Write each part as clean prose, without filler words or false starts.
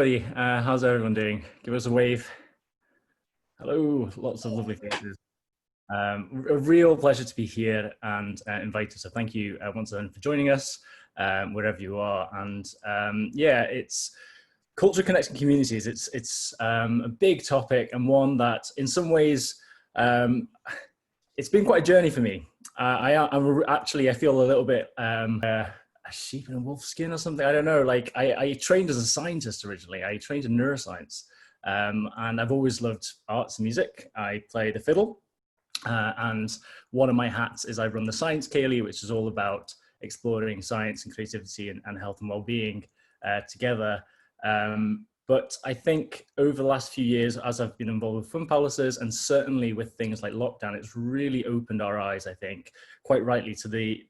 How's everyone doing? Give us a wave. Hello, lots of lovely faces. A real pleasure to be here and invited. So thank you once again for joining us, wherever you are. And yeah, it's culture connecting communities. It's a big topic and one that, in some ways, it's been quite a journey for me. I feel a little bit a sheep in a wolf skin or something. I don't know. Like I trained as a scientist originally. I trained in neuroscience, and I've always loved arts and music. I play the fiddle, and one of my hats is I run the Science Ceilidh, which is all about exploring science and creativity and health and well-being together. But I think over the last few years, as I've been involved with fun palaces and certainly with things like lockdown, it's really opened our eyes, I think, quite rightly, to the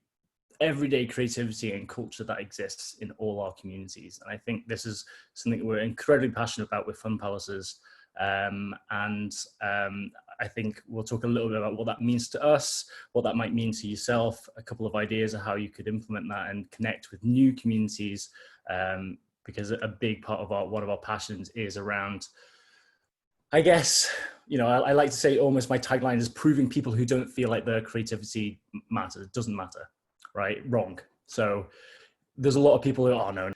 everyday creativity and culture that exists in all our communities. And I think this is something we're incredibly passionate about with fun palaces. I think we'll talk a little bit about what that means to us, what that might mean to yourself, a couple of ideas of how you could implement that and connect with new communities, because a big part of one of our passions is around, I guess, you know, I like to say almost my tagline is proving people who don't feel like their creativity matters, doesn't matter. Right? Wrong. So there's a lot of people who, oh no,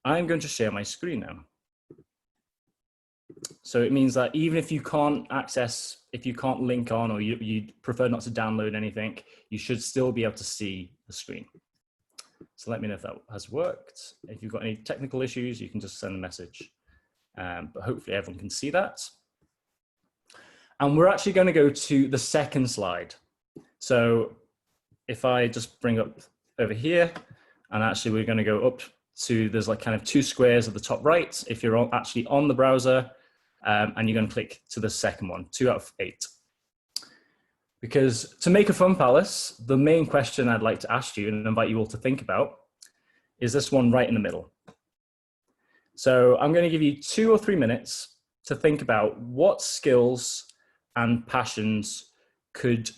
I'm going to share my screen now. So it means that even if you can't access, if you can't link on, or you prefer not to download anything, you should still be able to see the screen. So let me know if that has worked. If you've got any technical issues, you can just send a message. But hopefully everyone can see that. And we're actually going to go to the second slide. So if I just bring up over here, and actually we're going to go up to, there's like kind of two squares at the top right, if you're actually on the browser, and you're going to click to the second one, 2 out of 8. Because to make a fun palace, the main question I'd like to ask you and invite you all to think about is this one right in the middle. So I'm going to give you 2 or 3 minutes to think about what skills and passions could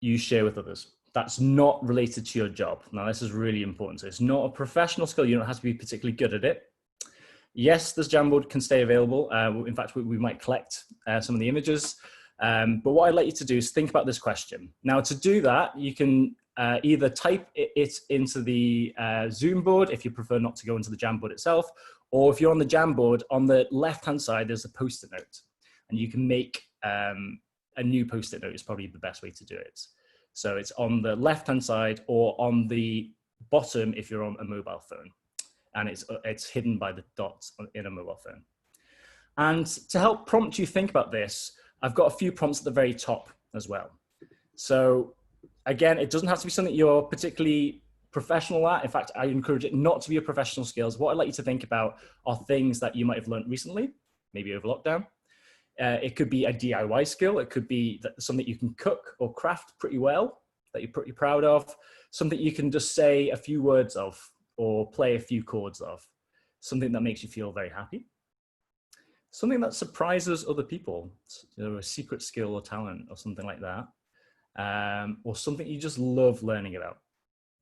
you share with others that's not related to your job. Now, this is really important. So it's not a professional skill. You don't have to be particularly good at it. Yes, this Jamboard can stay available. In fact, we might collect some of the images. But what I'd like you to do is think about this question. Now, to do that, you can either type it into the Zoom board if you prefer not to go into the Jamboard itself, or if you're on the Jamboard, on the left-hand side, there's a Post-it note. And you can make a new Post-it note is probably the best way to do it. So it's on the left-hand side or on the bottom if you're on a mobile phone. And it's hidden by the dots in a mobile phone. And to help prompt you think about this, I've got a few prompts at the very top as well. So again, it doesn't have to be something you're particularly professional at. In fact, I encourage it not to be a professional skills. What I'd like you to think about are things that you might have learned recently, maybe over lockdown. It could be a DIY skill. It could be something you can cook or craft pretty well, that you're pretty proud of, something you can just say a few words of or play a few chords of, something that makes you feel very happy, something that surprises other people, you know, a secret skill or talent or something like that, or something you just love learning about,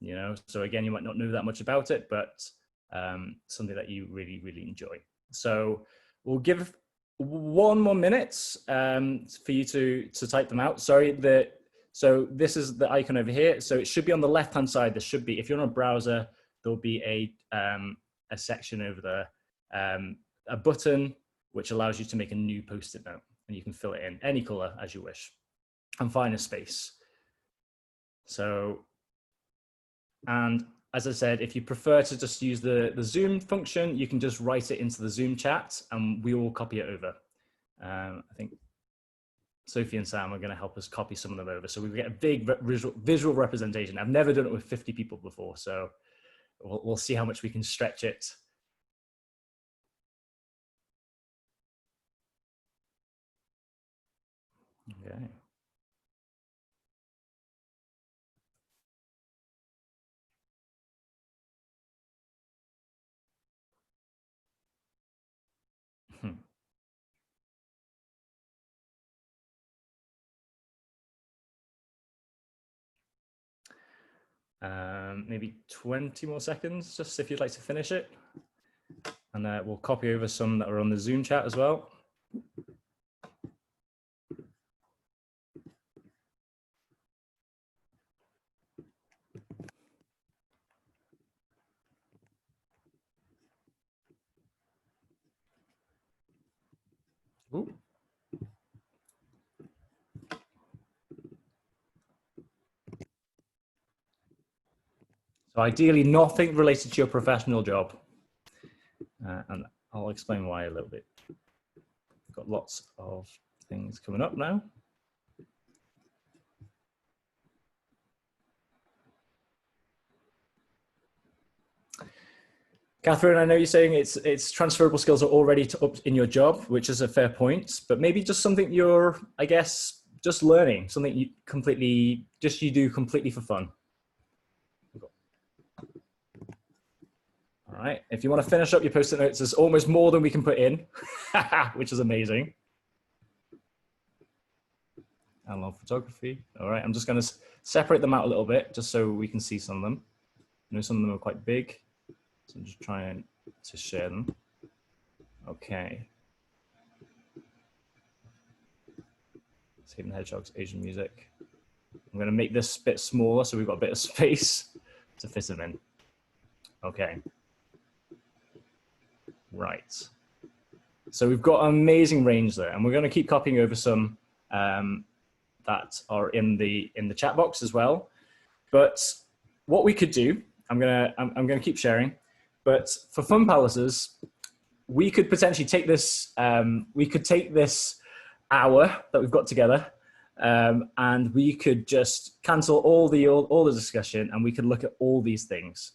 you know. So again, you might not know that much about it, but something that you really, really enjoy. So we'll give 1 more minute for you to type them out. Sorry, so this is the icon over here. So it should be on the left-hand side. There should be, if you're on a browser, there'll be a section over there, a button which allows you to make a new Post-it note, and you can fill it in any color as you wish and find a space. So, and as I said, if you prefer to just use the Zoom function, you can just write it into the Zoom chat and we will copy it over. I think Sophie and Sam are going to help us copy some of them over. So we get a big visual representation. I've never done it with 50 people before, so we'll see how much we can stretch it. Okay. Maybe 20 more seconds, just if you'd like to finish it. And we'll copy over some that are on the Zoom chat as well. Ooh. So ideally, nothing related to your professional job. And I'll explain why a little bit. We've got lots of things coming up now. Catherine, I know you're saying it's transferable skills are already up in your job, which is a fair point, but maybe just something you're, I guess, just learning, something you do completely for fun. All right, if you want to finish up your post-it notes, there's almost more than we can put in, which is amazing. Analog photography. All right, I'm just going to separate them out a little bit just so we can see some of them. I know some of them are quite big, so I'm just trying to share them. Okay. Hidden hedgehogs, Asian music. I'm going to make this bit smaller so we've got a bit of space to fit them in. Okay. Right. So we've got an amazing range there, and we're going to keep copying over some that are in the chat box as well. But what we could do, I'm gonna keep sharing. But for fun palaces, we could potentially take this. We could take this hour that we've got together, and we could just cancel all the discussion, and we could look at all these things,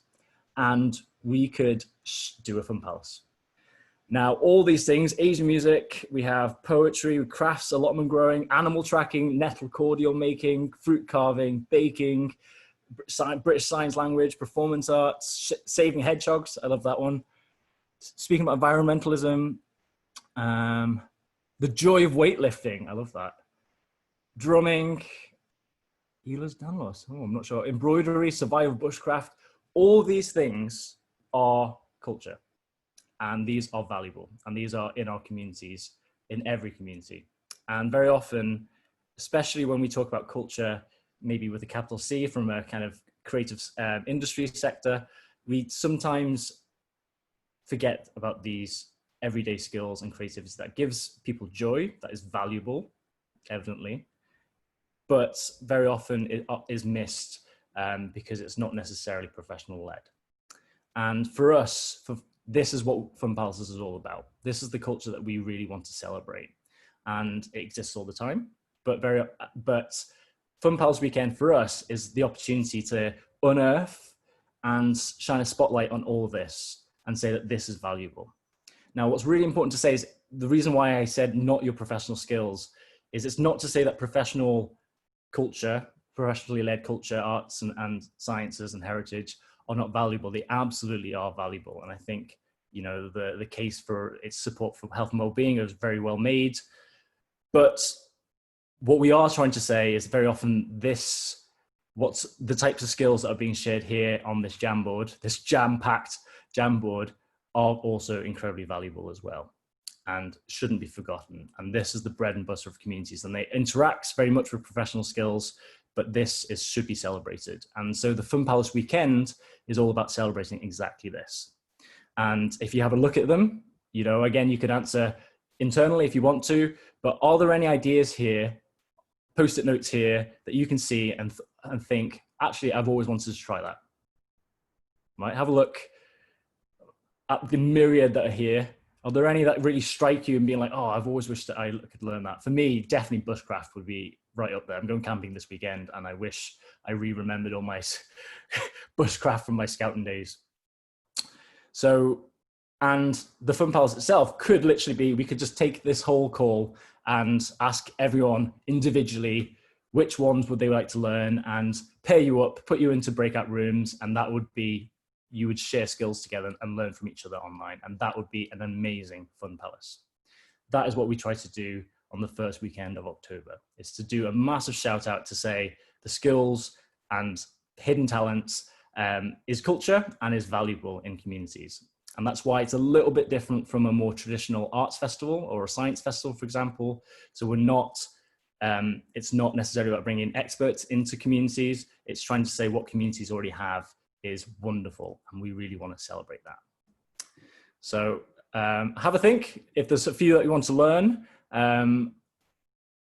and we could do a fun palace. Now, all these things, Asian music, we have poetry, crafts, allotment growing, animal tracking, nettle cordial making, fruit carving, baking, British Sign Language, performance arts, saving hedgehogs, I love that one. Speaking about environmentalism, the joy of weightlifting, I love that. Drumming, Ehlers Danlos, oh, I'm not sure. Embroidery, survival bushcraft, all these things are culture. And these are valuable, and these are in our communities, in every community. And very often, especially when we talk about culture, maybe with a capital C from a kind of creative industry sector, we sometimes forget about these everyday skills and creativity that gives people joy, that is valuable, evidently, but very often it is missed because it's not necessarily professional led. And for us, this is what Fun Palaces is all about. This is the culture that we really want to celebrate, and it exists all the time. But Fun Pals Weekend for us is the opportunity to unearth and shine a spotlight on all of this and say that this is valuable. Now, what's really important to say is the reason why I said not your professional skills is it's not to say that professional culture, professionally led culture, arts and sciences and heritage are not valuable. They absolutely are valuable. And I think, you know, the case for its support for health and well-being is very well made. But what we are trying to say is very often what's the types of skills that are being shared here on this Jamboard, this jam-packed Jamboard, are also incredibly valuable as well and shouldn't be forgotten. And this is the bread and butter of communities, and they interact very much with professional skills, but should be celebrated. And so the Fun Palace Weekend is all about celebrating exactly this. And if you have a look at them, you know, again, you could answer internally if you want to, but are there any ideas here, post-it notes here that you can see and think, actually, I've always wanted to try that? Right, have a look at the myriad that are here. Are there any that really strike you and being like, oh, I've always wished that I could learn that? For me, definitely bushcraft would be right up there. I'm going camping this weekend and I wish I remembered all my bushcraft from my scouting days. So, and the Fun Palace itself could literally be, we could just take this whole call and ask everyone individually which ones would they like to learn and pair you up, put you into breakout rooms, and that would be, you would share skills together and learn from each other online. And that would be an amazing Fun Palace. That is what we try to do on the first weekend of October, is to do a massive shout out to say the skills and hidden talents is culture and is valuable in communities. And that's why it's a little bit different from a more traditional arts festival or a science festival, for example. So we're not, it's not necessarily about bringing experts into communities. It's trying to say what communities already have is wonderful, and we really want to celebrate that. So have a think. If there's a few that you want to learn,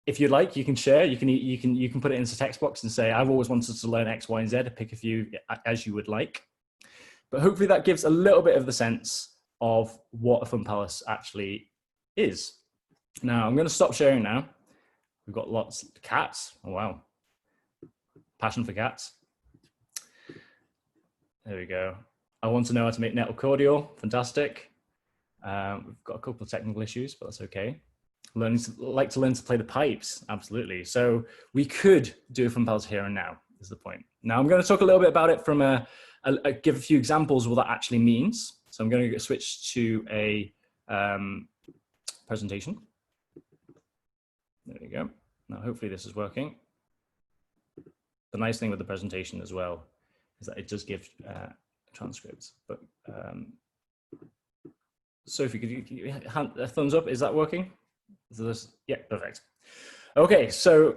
if you'd like, you can share. You can put it into text box and say, I've always wanted to learn X, Y, and Z. Pick a few as you would like. But hopefully that gives a little bit of the sense of what a fun palace actually is. Now I'm going to stop sharing now. We've got lots of cats. Oh, wow. Passion for cats. There we go. I want to know how to make nettle cordial. Fantastic. We've got a couple of technical issues, but that's okay. Like to learn to play the pipes. Absolutely. So we could do a fun palace here and now is the point. Now I'm going to talk a little bit about it from give a few examples of what that actually means. So I'm going to switch to a presentation. There we go. Now hopefully this is working. The nice thing with the presentation as well is that it does give transcripts. But Sophie, could you hand a thumbs up? Is that working? Yeah, perfect. Okay, so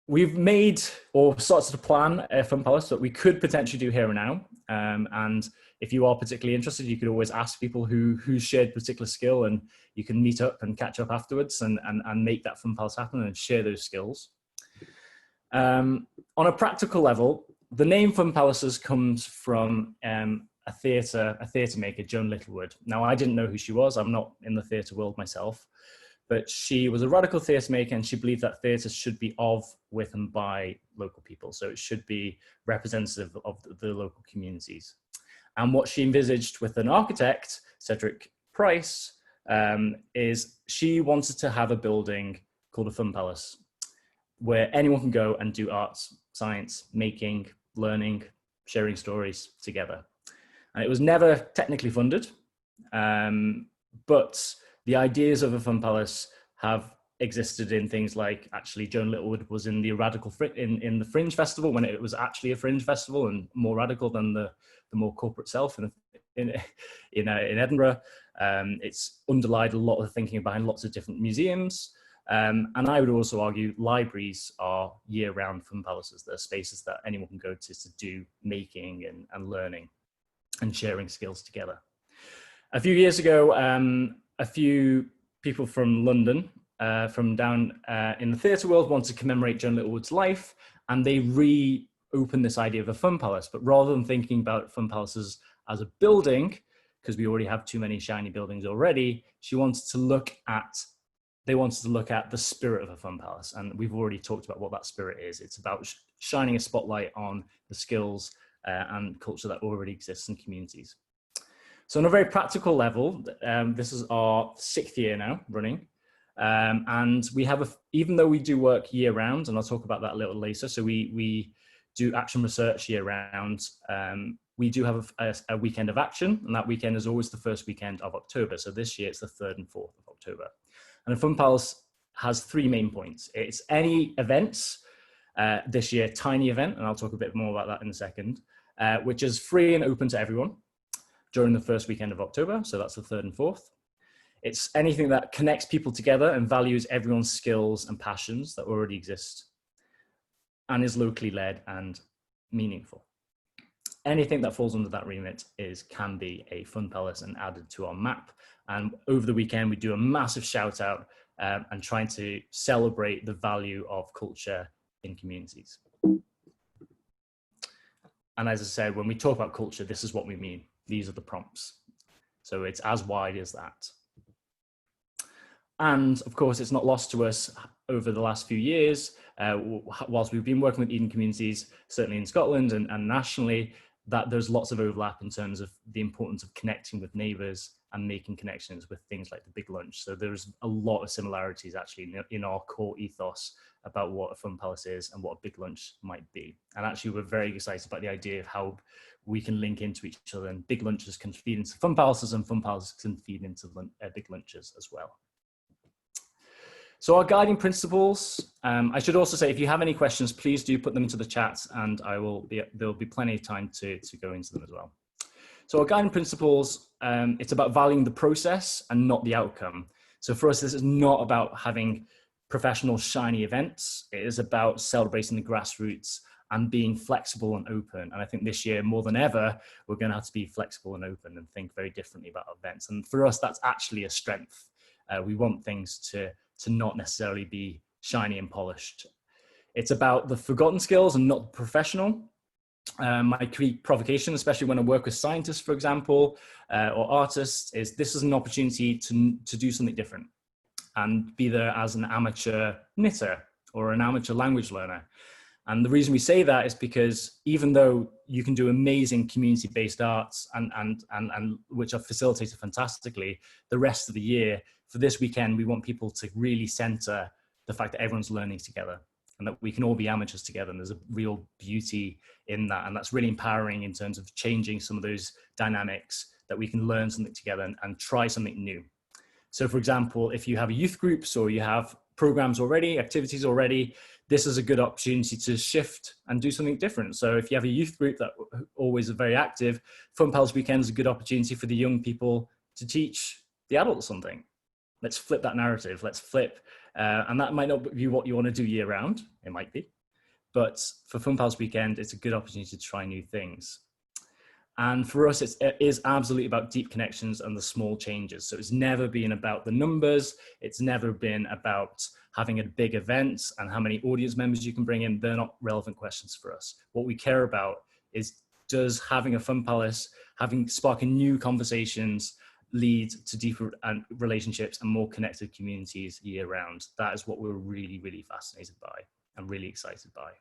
we've made or started to plan a fun palace that we could potentially do here and now. And if you are particularly interested, you could always ask people who shared particular skill, and you can meet up and catch up afterwards and make that fun palace happen and share those skills. On a practical level, the name Fun Palaces comes from a theatre maker, Joan Littlewood. Now, I didn't know who she was. I'm not in the theatre world myself. But she was a radical theatre maker, and she believed that theatre should be of, with, and by local people. So it should be representative of the local communities. And what she envisaged with an architect, Cedric Price, is she wanted to have a building called a Fun Palace, where anyone can go and do arts, science, making, learning, sharing stories together. And it was never technically funded, but the ideas of a fun palace have existed in things like, actually, Joan Littlewood was in the in the Fringe Festival when it was actually a Fringe Festival and more radical than the more corporate self in Edinburgh. It's underlined a lot of the thinking behind lots of different museums. And I would also argue libraries are year-round fun palaces. They're spaces that anyone can go to do making and learning and sharing skills together. A few years ago, a few people from London, from down in the theatre world, wanted to commemorate Joan Littlewood's life, and they reopened this idea of a fun palace. But rather than thinking about fun palaces as a building, because we already have too many shiny buildings already, they wanted to look at the spirit of a fun palace. And we've already talked about what that spirit is. It's about shining a spotlight on the skills and culture that already exists in communities. So on a very practical level, this is our 6th year now running. And we have, even though we do work year round, and I'll talk about that a little later, so we do action research year round, we do have a weekend of action, and that weekend is always the first weekend of October. So this year it's the 3rd and 4th of October. And a Fun Palace has 3 main points. It's any events, this year, tiny event, and I'll talk a bit more about that in a second, which is free and open to everyone during the first weekend of October. So that's the 3rd and 4th. It's anything that connects people together and values everyone's skills and passions that already exist and is locally led and meaningful. Anything that falls under that remit can be a fun palace and added to our map. And over the weekend, we do a massive shout out and trying to celebrate the value of culture in communities. And as I said, when we talk about culture, this is what we mean. These are the prompts. So it's as wide as that. And of course, it's not lost to us over the last few years, whilst we've been working with Eden communities, certainly in Scotland and nationally, that there's lots of overlap in terms of the importance of connecting with neighbours and making connections with things like the big lunch. So there's a lot of similarities actually in our core ethos about what a fun palace is and what a big lunch might be. And actually we're very excited about the idea of how we can link into each other, and big lunches can feed into fun palaces and fun palaces can feed into big lunches as well. So our guiding principles, I should also say, if you have any questions, please do put them into the chat and there'll be plenty of time to go into them as well. So our guiding principles, it's about valuing the process and not the outcome. So for us, this is not about having professional shiny events. It is about celebrating the grassroots and being flexible and open. And I think this year, more than ever, we're going to have to be flexible and open and think very differently about events. And for us, that's actually a strength. We want things to not necessarily be shiny and polished. It's about the forgotten skills and not the professional. My key provocation, especially when I work with scientists, for example, or artists, is this is an opportunity to do something different and be there as an amateur knitter or an amateur language learner. And the reason we say that is because even though you can do amazing community-based arts and which are facilitated fantastically, the rest of the year, for this weekend, we want people to really center the fact that everyone's learning together and that we can all be amateurs together. And there's a real beauty in that. And that's really empowering in terms of changing some of those dynamics, that we can learn something together and try something new. So for example, if you have youth groups or you have programs already, activities already, this is a good opportunity to shift and do something different. So if you have a youth group that always are very active, Fun Pals Weekend is a good opportunity for the young people to teach the adults something. Let's flip that narrative. Let's flip. And that might not be what you want to do year round. It might be. But for Fun Pals Weekend, it's a good opportunity to try new things. And for us, it is absolutely about deep connections and the small changes. So it's never been about the numbers. It's never been about having a big event and how many audience members you can bring in. They're not relevant questions for us. What we care about is, does having a Fun Palace, sparking new conversations, lead to deeper relationships and more connected communities year round? That is what we're really, really fascinated by and really excited by.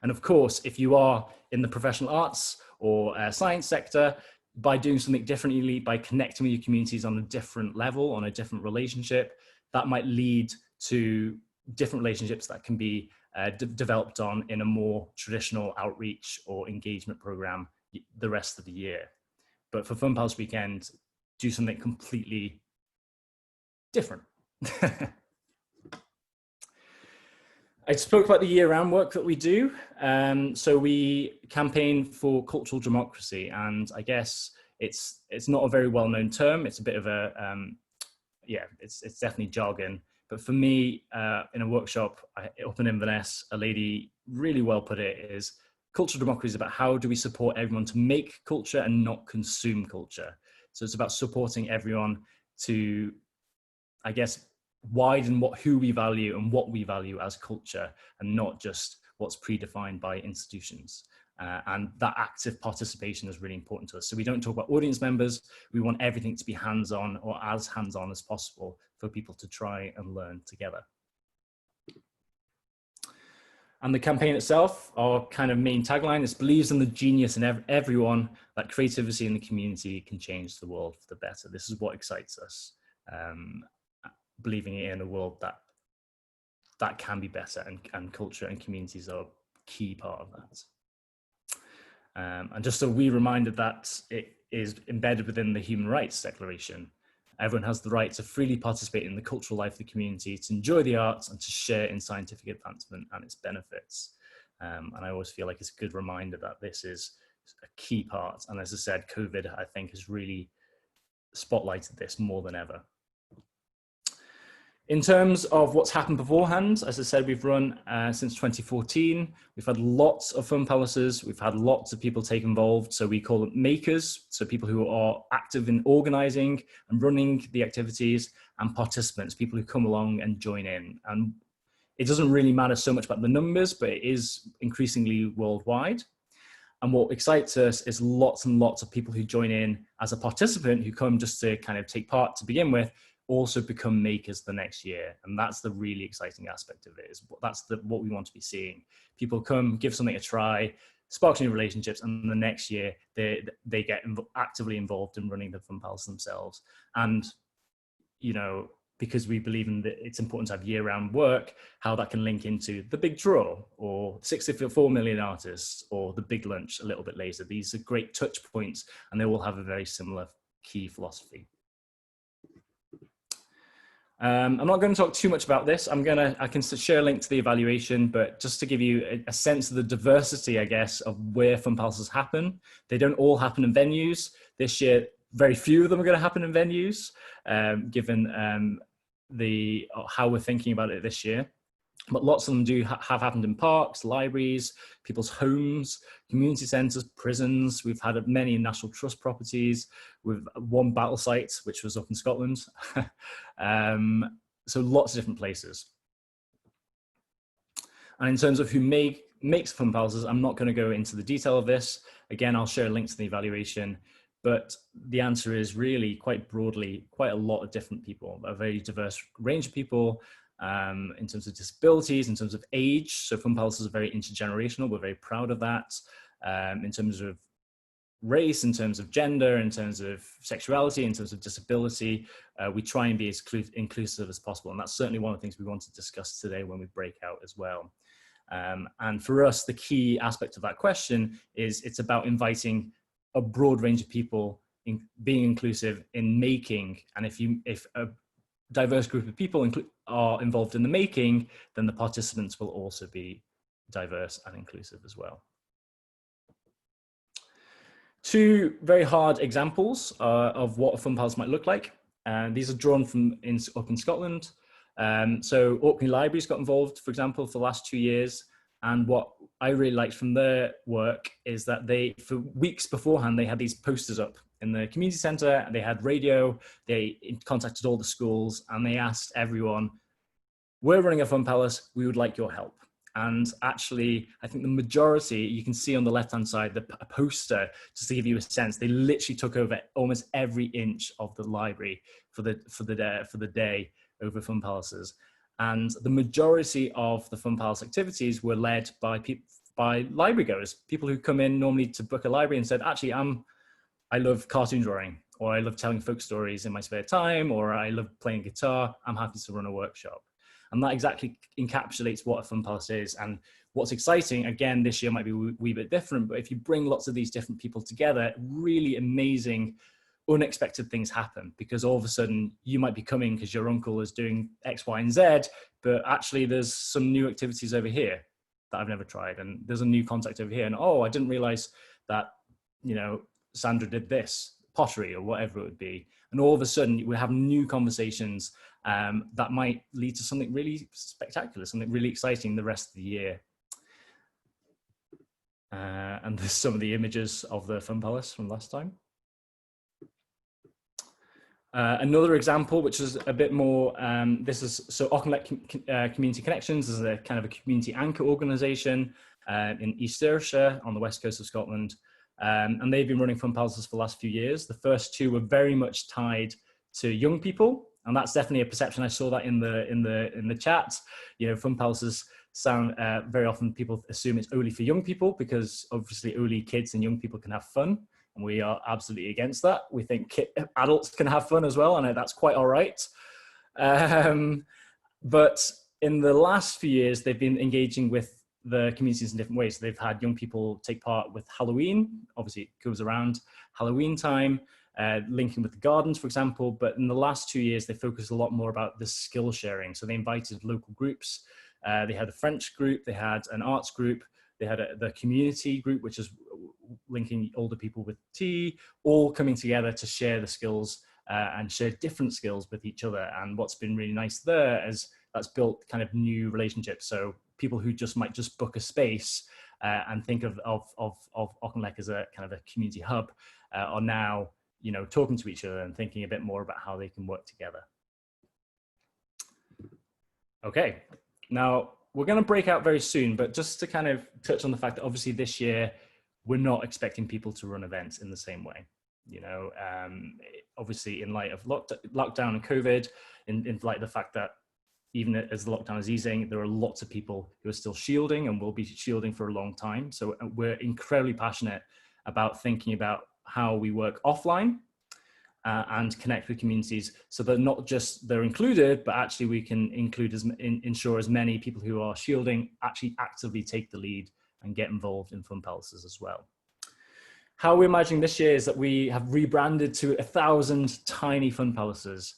And of course, if you are in the professional arts or science sector, by doing something differently, by connecting with your communities on a different level, on a different relationship, that might lead to different relationships that can be developed on in a more traditional outreach or engagement program the rest of the year. But for Fun Pals Weekend, do something completely different. I spoke about the year-round work that we do. So we campaign for cultural democracy, and I guess it's not a very well-known term. It's a bit of a, it's definitely jargon. But for me, in a workshop up in Inverness, a lady really well put it is, cultural democracy is about how do we support everyone to make culture and not consume culture. So it's about supporting everyone to, I guess, widen who we value and what we value as culture, and not just what's predefined by institutions. And that active participation is really important to us. So we don't talk about audience members. We want everything to be hands-on, or as hands-on as possible, for people to try and learn together. And the campaign itself, our kind of main tagline is, believes in the genius in everyone, that creativity in the community can change the world for the better. This is what excites us. Believing in a world that can be better, and culture and communities are a key part of that. And just a wee reminder that it is embedded within the Human Rights Declaration. Everyone has the right to freely participate in the cultural life of the community, to enjoy the arts, and to share in scientific advancement and its benefits. And I always feel like it's a good reminder that this is a key part. And as I said, COVID, I think, has really spotlighted this more than ever. In terms of what's happened beforehand, as I said, we've run since 2014. We've had lots of Fun Palaces. We've had lots of people take involved. So we call them makers. So people who are active in organizing and running the activities, and participants, people who come along and join in. And it doesn't really matter so much about the numbers, but it is increasingly worldwide. And what excites us is lots and lots of people who join in as a participant, who come just to kind of take part to begin with, also become makers the next year. And that's the really exciting aspect of it. That's what we want to be seeing. People come, give something a try, spark new relationships, and the next year they get actively involved in running the Fun Pals themselves. And, you know, because we believe in that it's important to have year-round work, how that can link into the big draw, or 64 million artists, or the big lunch a little bit later. These are great touch points, and they all have a very similar key philosophy. I'm not going to talk too much about this. I can share a link to the evaluation, but just to give you a sense of the diversity, I guess, of where fun pulses happen. They don't all happen in venues. This year, very few of them are going to happen in venues, given how we're thinking about it this year. But lots of them do have happened in parks, libraries, people's homes, community centres, prisons. We've had many National Trust properties. We've one battle site, which was up in Scotland. So lots of different places. And in terms of who makes fun pulses, I'm not going to go into the detail of this. Again, I'll share links to the evaluation. But the answer is really quite broadly, quite a lot of different people, a very diverse range of people. In terms of disabilities, in terms of age. So fun pulses are very intergenerational. We're very proud of that. In terms of race, in terms of gender, in terms of sexuality, in terms of disability, we try and be as inclusive as possible. And that's certainly one of the things we want to discuss today when we break out as well. And for us, the key aspect of that question is it's about inviting a broad range of people in being inclusive in making. And if a diverse group of people are involved in the making, then the participants will also be diverse and inclusive as well. Two very hard examples of what a fun pulse might look like. These are drawn from up in Scotland. So Orkney Libraries got involved, for example, for the last 2 years. And what I really liked from their work is that for weeks beforehand, they had these posters up in the community centre, and they had radio, they contacted all the schools, and they asked everyone, we're running a fun palace, we would like your help. And actually, I think the majority, you can see on the left-hand side, a poster, just to give you a sense, they literally took over almost every inch of the library for the day over fun palaces. And the majority of the fun palace activities were led by library goers, people who come in normally to book a library and said, actually, I love cartoon drawing, or I love telling folk stories in my spare time, or I love playing guitar, I'm happy to run a workshop. And that exactly encapsulates what a fun palace is. And what's exciting, again, this year might be a wee bit different, but if you bring lots of these different people together, really amazing, unexpected things happen, because all of a sudden you might be coming because your uncle is doing X, Y, and Z, but actually there's some new activities over here that I've never tried. And there's a new contact over here. And oh, I didn't realize that, Sandra did this, pottery or whatever it would be. And all of a sudden we have new conversations that might lead to something really spectacular, something really exciting the rest of the year. And there's some of the images of the fun palace from last time. Another example, which is a bit more, Auchinleck Community Connections is a kind of a community anchor organisation in East Ayrshire on the west coast of Scotland. And they've been running fun palaces for the last few years. The first two were very much tied to young people, and that's definitely a perception. I saw that in the chat. Fun palaces sound very often people assume it's only for young people, because obviously only kids and young people can have fun, and we are absolutely against that. We think adults can have fun as well, and that's quite all right. But in the last few years, they've been engaging with the communities in different ways. So they've had young people take part with Halloween. Obviously, it goes around Halloween time, linking with the gardens, for example. But in the last 2 years, they focused a lot more about the skill sharing. So they invited local groups. They had a French group, they had an arts group, they had the community group, which is linking older people with tea, all coming together to share the skills and share different skills with each other. And what's been really nice there is that's built kind of new relationships. So people who might just book a space and think of Auchinleck as a kind of a community hub are now, talking to each other and thinking a bit more about how they can work together. Okay, now we're going to break out very soon, but just to kind of touch on the fact that obviously this year we're not expecting people to run events in the same way. Obviously in light of lockdown and COVID, in light of the fact that even as the lockdown is easing, there are lots of people who are still shielding and will be shielding for a long time. So we're incredibly passionate about thinking about how we work offline and connect with communities, so that not just they're included, but actually we can ensure as many people who are shielding actually actively take the lead and get involved in fun palaces as well. How we're imagining this year is that we have rebranded to 1,000 tiny fun palaces.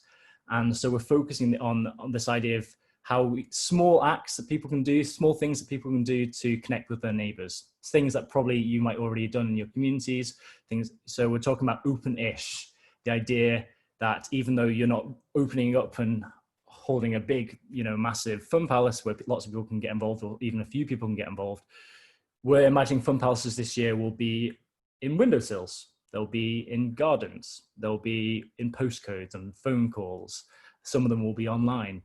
And so we're focusing on this idea of how small acts that people can do, small things that people can do to connect with their neighbors, things that probably you might already have done in your communities, things. So we're talking about open-ish, the idea that even though you're not opening up and holding a big, massive fun palace where lots of people can get involved, or even a few people can get involved, we're imagining fun palaces this year will be in windowsills, they'll be in gardens, they'll be in postcodes and phone calls. Some of them will be online.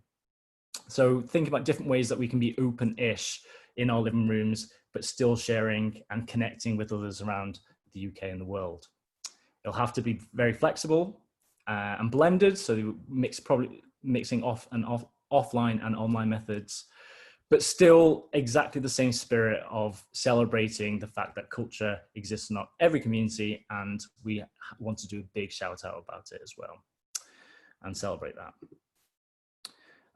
So think about different ways that we can be open-ish in our living rooms, but still sharing and connecting with others around the UK and the world. It'll have to be very flexible and blended, so mixing offline and online methods, but still exactly the same spirit of celebrating the fact that culture exists in not every community, and we want to do a big shout out about it as well and celebrate that.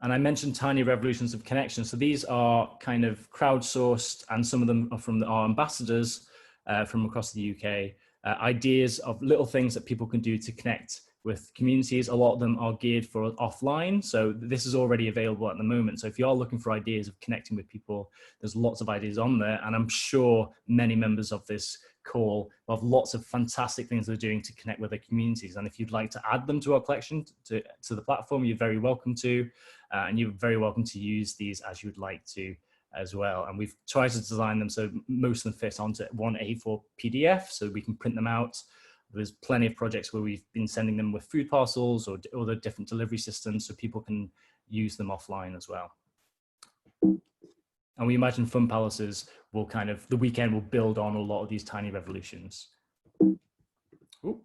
And I mentioned tiny revolutions of connection. So these are kind of crowdsourced, and some of them are from our ambassadors from across the UK, ideas of little things that people can do to connect with communities. A lot of them are geared for offline. So this is already available at the moment. So if you are looking for ideas of connecting with people, there's lots of ideas on there. And I'm sure many members of this call have lots of fantastic things they're doing to connect with their communities. And if you'd like to add them to our collection, to the platform, you're very welcome to. And you're very welcome to use these as you would like to as well. And we've tried to design them so most of them fit onto one A4 PDF so we can print them out. There's plenty of projects where we've been sending them with food parcels or other different delivery systems so people can use them offline as well. And we imagine fun palaces will the weekend will build on a lot of these tiny revolutions. Ooh.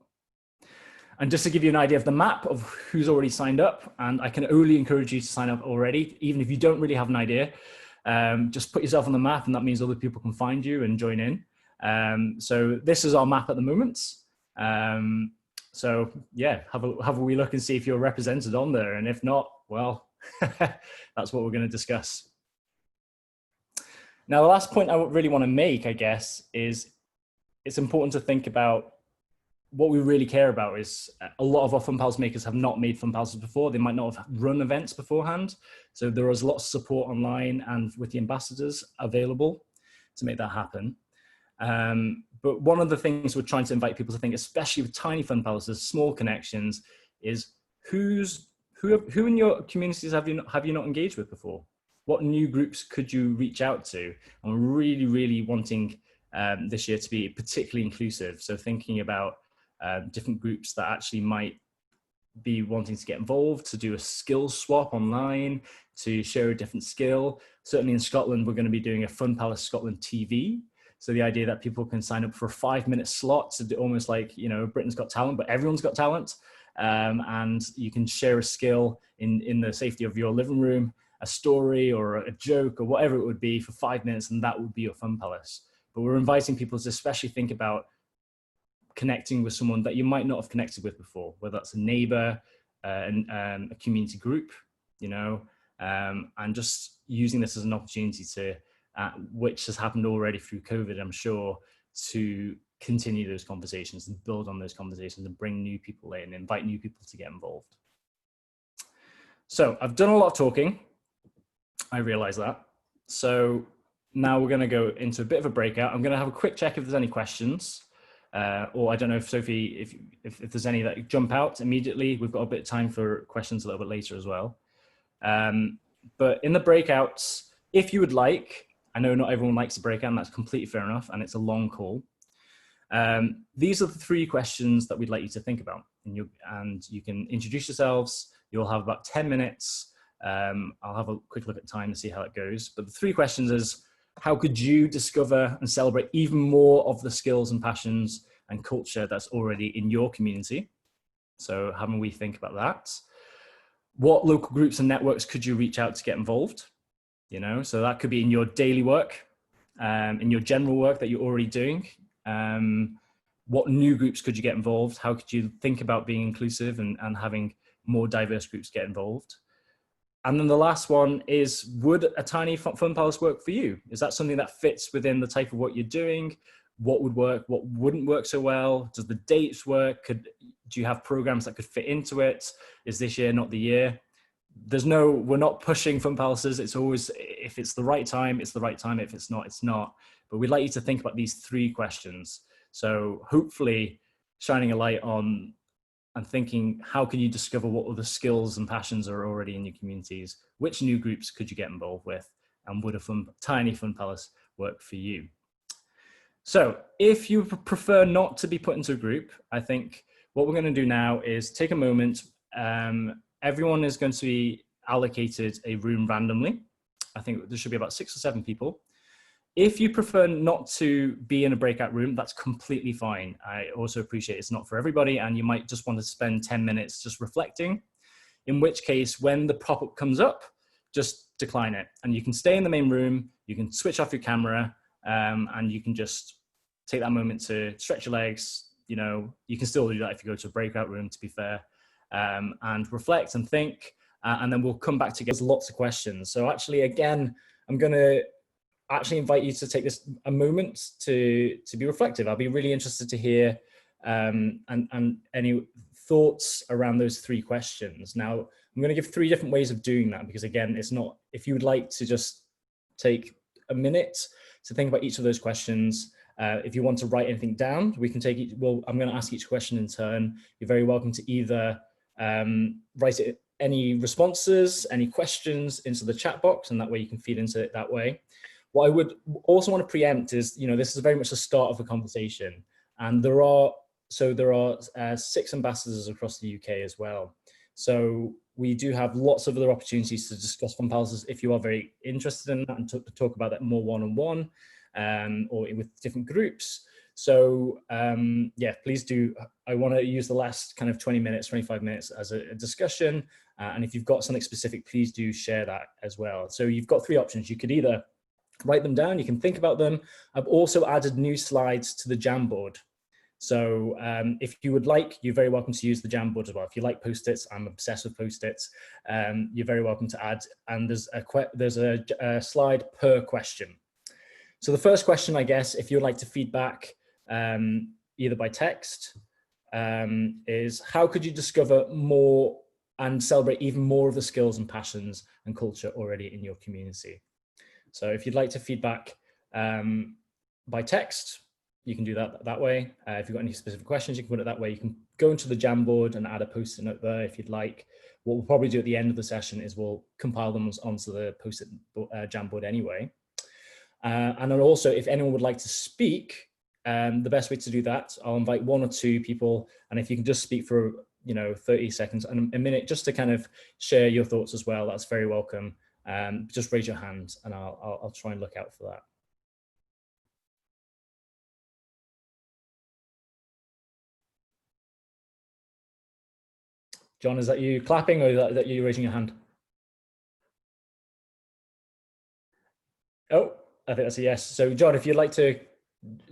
And just to give you an idea of the map of who's already signed up, and I can only encourage you to sign up already, even if you don't really have an idea, just put yourself on the map, and that means other people can find you and join in. So this is our map at the moment. So yeah, have a wee look and see if you're represented on there. And if not, well, that's what we're going to discuss. Now, the last point I really want to make, I guess, is it's important to think about what we really care about. Is a lot of our fun palace makers have not made fun palaces before. They might not have run events beforehand. So there is lots of support online and with the ambassadors available to make that happen. But one of the things we're trying to invite people to think, especially with tiny fun palaces, small connections, is who in your communities have you not engaged with before? What new groups could you reach out to? And we're really, really wanting this year to be particularly inclusive. So thinking about different groups that actually might be wanting to get involved, to do a skills swap online, to share a different skill. Certainly in Scotland, we're going to be doing a Fun Palace Scotland TV. So the idea that people can sign up for a 5-minute slot, to do almost like, Britain's Got Talent, but everyone's got talent. And you can share a skill in the safety of your living room, a story or a joke or whatever it would be for 5 minutes, and that would be your Fun Palace. But we're inviting people to especially think about connecting with someone that you might not have connected with before, whether that's a neighbor, a community group, and just using this as an opportunity to, which has happened already through COVID, I'm sure, to continue those conversations and build on those conversations and bring new people in, invite new people to get involved. So I've done a lot of talking. I realize that. So now we're going to go into a bit of a breakout. I'm going to have a quick check if there's any questions. Or I don't know if Sophie, if there's any that jump out immediately. We've got a bit of time for questions a little bit later as well. But in the breakouts, if you would like, I know not everyone likes a breakout, and that's completely fair enough, and it's a long call. These are the 3 questions that we'd like you to think about. And you can introduce yourselves. You'll have about 10 minutes. I'll have a quick look at time to see how it goes. But the 3 questions is, how could you discover and celebrate even more of the skills and passions and culture that's already in your community? So having we think about that. What local groups and networks could you reach out to get involved? So that could be in your daily work, in your general work that you're already doing. What new groups could you get involved? How could you think about being inclusive and having more diverse groups get involved? And then the last one is, would a tiny fun palace work for you? Is that something that fits within the type of what you're doing? what would work, what wouldn't work so well. Does the dates work? Do you have programs that could fit into it? Is this year not the year? We're not pushing fun palaces. It's always, if it's the right time, it's the right time. If it's not, it's not. But we'd like you to think about these 3 questions. So hopefully shining a light on and thinking, how can you discover what other skills and passions are already in your communities? Which new groups could you get involved with? And would a tiny fun palace work for you? So if you prefer not to be put into a group, I think what we're going to do now is take a moment. Everyone is going to be allocated a room randomly. I think there should be about 6 or 7 people. If you prefer not to be in a breakout room, that's completely fine. I also appreciate it's not for everybody, and you might just want to spend 10 minutes just reflecting, in which case, when the pop-up comes up, just decline it. And you can stay in the main room, you can switch off your camera, and you can just take that moment to stretch your legs. You know, you can still do that if you go to a breakout room, to be fair, and reflect and think, and then we'll come back together. There's lots of questions. So actually, again, I'm going to actually invite you to take a moment to be reflective. I'll be really interested to hear and any thoughts around those 3 questions. Now, I'm going to give 3 different ways of doing that, because again, it's not, if you would like to just take a minute to think about each of those questions, if you want to write anything down, we can take it. Well, I'm going to ask each question in turn. You're very welcome to either write any responses, any questions into the chat box, and that way you can feed into it that way. What I would also want to preempt is, you know, this is very much the start of a conversation, and there are 6 ambassadors across the UK as well. So we do have lots of other opportunities to discuss fun palaces if you are very interested in that, and to talk about that more one-on-one or with different groups. So yeah, please do. I want to use the last kind of 20 minutes, 25 minutes as a discussion. And if you've got something specific, please do share that as well. So you've got 3 options. You could either write them down, you can think about them. I've also added new slides to the Jamboard. So if you would like, you're very welcome to use the Jamboard as well. If you like Post-its, I'm obsessed with Post-its, you're very welcome to add. And there's a slide per question. So the first question, I guess, if you'd like to feedback either by text, is how could you discover more and celebrate even more of the skills and passions and culture already in your community? So if you'd like to feedback by text, you can do that way. If you've got any specific questions, you can put it that way. You can go into the Jamboard and add a Post-it note there if you'd like. What we'll probably do at the end of the session is we'll compile them onto the Post-it Jamboard anyway. And then also, if anyone would like to speak, the best way to do that, I'll invite 1 or 2 people, and if you can just speak for 30 seconds and a minute, just to kind of share your thoughts as well, that's very welcome. Just raise your hand, and I'll try and look out for that. John, is that you clapping, or is that you raising your hand? Oh, I think that's a yes. So John, if you'd like to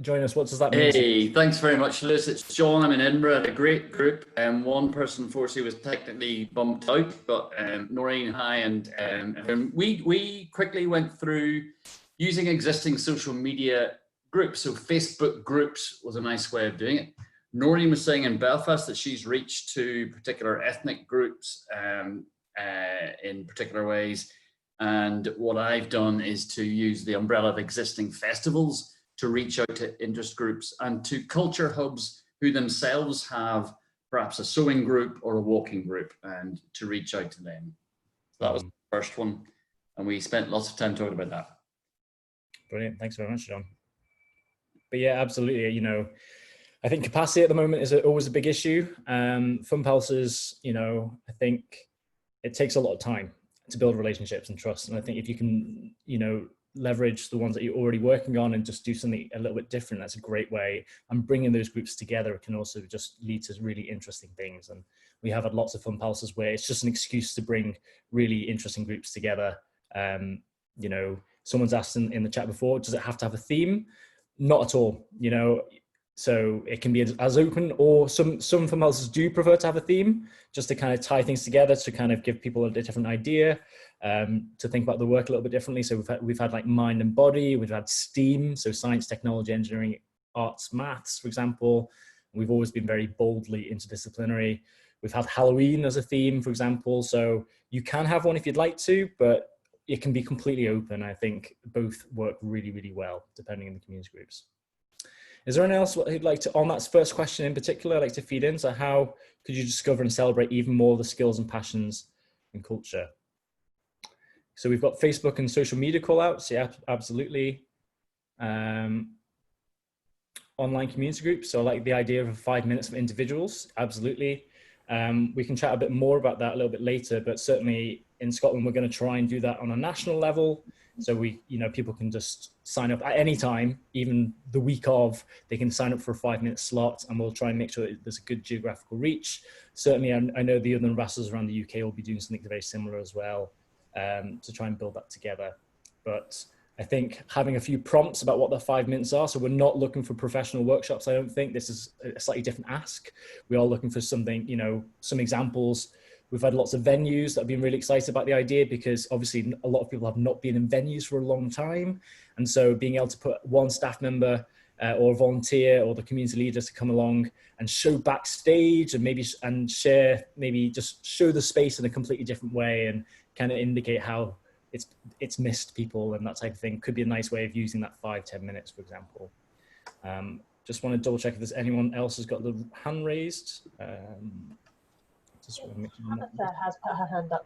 join us, what does that mean? Hey, thanks very much, Lewis. It's John. I'm in Edinburgh at a great group. One person, unfortunately, was technically bumped out, but Noreen, hi, and we quickly went through using existing social media groups. So Facebook groups was a nice way of doing it. Noreen was saying in Belfast that she's reached to particular ethnic groups in particular ways. And what I've done is to use the umbrella of existing festivals to reach out to interest groups and to culture hubs who themselves have perhaps a sewing group or a walking group, and to reach out to them. So that was the first one. And we spent lots of time talking about that. Brilliant. Thanks very much, John. But yeah, absolutely. I think capacity at the moment is always a big issue. Fun palaces, I think it takes a lot of time to build relationships and trust. And I think if you can, leverage the ones that you're already working on and just do something a little bit different, that's a great way. And bringing those groups together can also just lead to really interesting things. And we have had lots of fun palaces where it's just an excuse to bring really interesting groups together. Someone's asked in the chat before, does it have to have a theme? Not at all, so it can be as open, or some fun palaces do prefer to have a theme, just to kind of tie things together, to kind of give people a different idea, to think about the work a little bit differently. So we've had like mind and body, we've had STEAM, so science, technology, engineering, arts, maths, for example. We've always been very boldly interdisciplinary. We've had Halloween as a theme, for example. So you can have one if you'd like to, but it can be completely open. I think both work really, really well, depending on the community groups. Is there anyone else who'd like to, on that first question in particular, like to feed in? So how could you discover and celebrate even more the skills and passions in culture? So we've got Facebook and social media call outs. Yeah, absolutely. Online community groups. So I like the idea of 5 minutes for individuals. Absolutely. We can chat a bit more about that a little bit later, but certainly in Scotland, we're going to try and do that on a national level. So people can just sign up at any time, even the week of, they can sign up for a 5-minute slot, and we'll try and make sure that there's a good geographical reach. Certainly, I know the other ambassadors around the UK will be doing something very similar as well, to try and build that together. But I think having a few prompts about what the 5 minutes are. So we're not looking for professional workshops. I don't think this is a slightly different ask. We are looking for something, some examples. We've had lots of venues that have been really excited about the idea, because obviously a lot of people have not been in venues for a long time. And so being able to put one staff member or a volunteer or the community leader to come along and show backstage and just show the space in a completely different way and kind of indicate how it's missed people and that type of thing could be a nice way of using that 5-10 minutes, for example. Just want to double check if there's anyone else who's got the hand raised. Tabitha has put her hand up.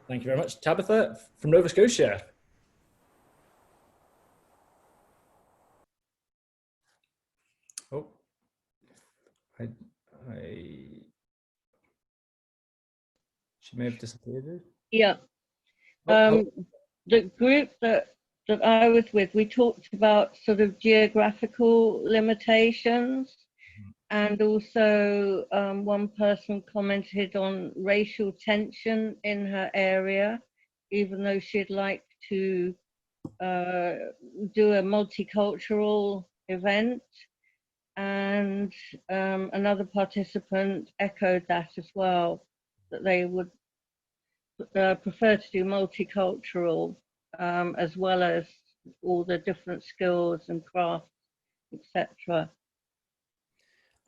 Thank you very much. Tabitha from Nova Scotia. Oh, she may have disappeared. Yeah. The group that I was with, we talked about sort of geographical limitations, and also one person commented on racial tension in her area, even though she'd like to do a multicultural event. And another participant echoed that as well, that they would prefer to do multicultural, as well as all the different skills and crafts, etc.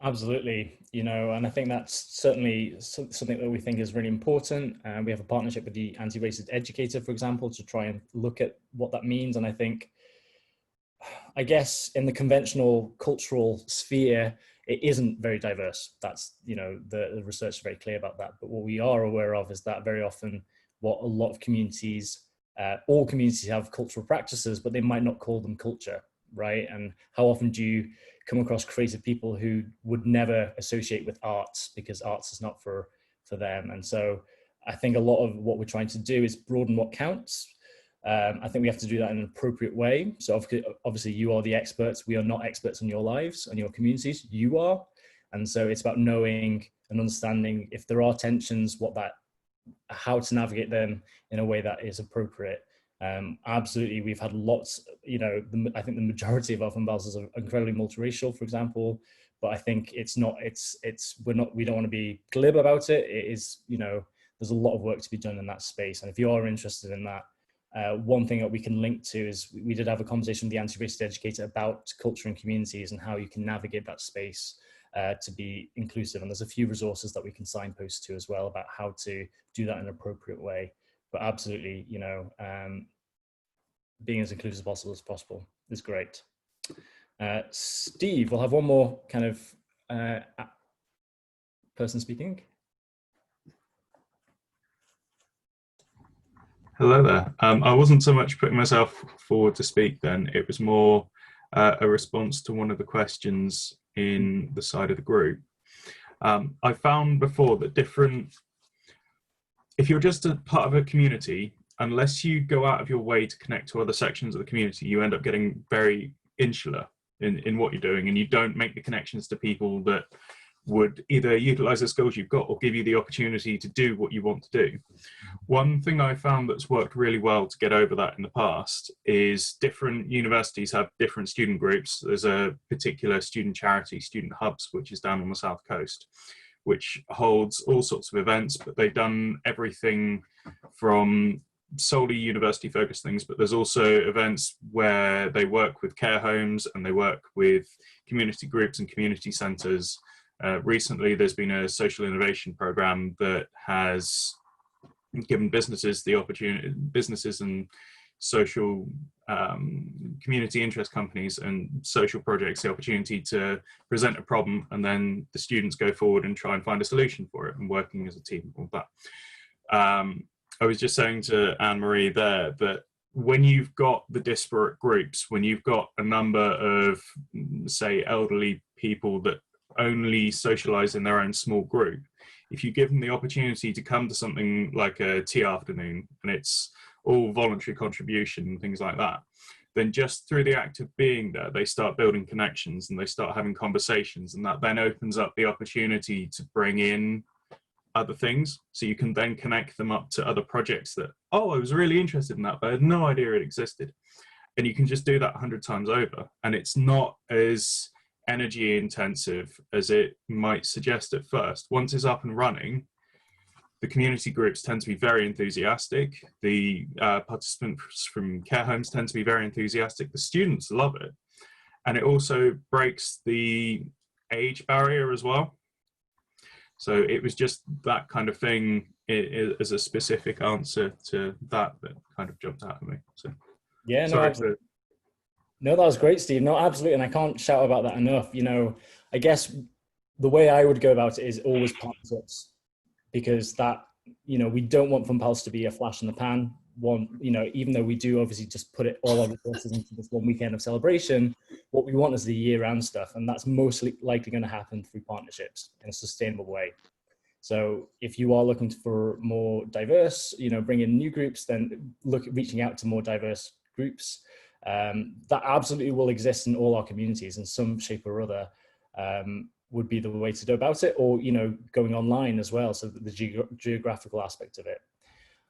Absolutely, and I think that's certainly something that we think is really important. We have a partnership with the Anti-Racist Educator, for example, to try and look at what that means. And I guess in the conventional cultural sphere, it isn't very diverse. That's, the research is very clear about that. But what we are aware of is that very often what a lot of communities, all communities have cultural practices, but they might not call them culture, right? And how often do you come across creative people who would never associate with arts because arts is not for them? And so I think a lot of what we're trying to do is broaden what counts. I think we have to do that in an appropriate way. So obviously you are the experts. We are not experts on your lives and your communities. You are. And so it's about knowing and understanding if there are tensions, how to navigate them in a way that is appropriate. Absolutely, we've had lots, I think the majority of our ambassadors are incredibly multiracial, for example, but I think we don't want to be glib about it. It is, there's a lot of work to be done in that space. And if you are interested in that, one thing that we can link to is we did have a conversation with the Anti-Racist Educator about culture and communities and how you can navigate that space to be inclusive. And there's a few resources that we can signpost to as well about how to do that in an appropriate way. But absolutely, being as inclusive as possible is great. Steve, we'll have one more kind of person speaking. Hello there. I wasn't so much putting myself forward to speak then. It was more a response to one of the questions in the side of the group. I found before that if you're just a part of a community, unless you go out of your way to connect to other sections of the community, you end up getting very insular in what you're doing, and you don't make the connections to people that would either utilize the skills you've got or give you the opportunity to do what you want to do. One thing I found that's worked really well to get over that in the past is different universities have different student groups. There's a particular student charity, Student Hubs, which is down on the south coast, which holds all sorts of events, but they've done everything from solely university focused things, but there's also events where they work with care homes and they work with community groups and community centres. Recently, there's been a social innovation program that has given businesses the opportunity, businesses and social community interest companies and social projects the opportunity to present a problem, and then the students go forward and try and find a solution for it, and working as a team, all that. I was just saying to Anne-Marie there that when you've got the disparate groups, when you've got a number of, say, elderly people that only socialize in their own small group, if you give them the opportunity to come to something like a tea afternoon, and it's all voluntary contribution and things like that, then just through the act of being there, they start building connections and they start having conversations, and that then opens up the opportunity to bring in other things. So you can then connect them up to other projects that, oh, I was really interested in that, but I had no idea it existed. And you can just do that 100 times over. And it's not as energy intensive as it might suggest at first. Once it's up and running, the community groups tend to be very enthusiastic. The participants from care homes tend to be very enthusiastic. The students love it. And it also breaks the age barrier as well. So it was just that kind of thing as a specific answer to that kind of jumped out at me. So yeah, no, sorry absolutely. No, that was great, Steve. No, absolutely. And I can't shout about that enough. You know, I guess the way I would go about it is always partnerships, because that, you know, we don't want Fun Palace to be a flash in the pan one, you know, even though we do obviously just put it all our resources into this one weekend of celebration, what we want is the year-round stuff, and that's mostly likely going to happen through partnerships in a sustainable way. So if you are looking for more diverse, you know, bring in new groups, then look at reaching out to more diverse groups. That absolutely will exist in all our communities in some shape or other. Would be the way to go about it, or, you know, going online as well, so the geographical aspect of it.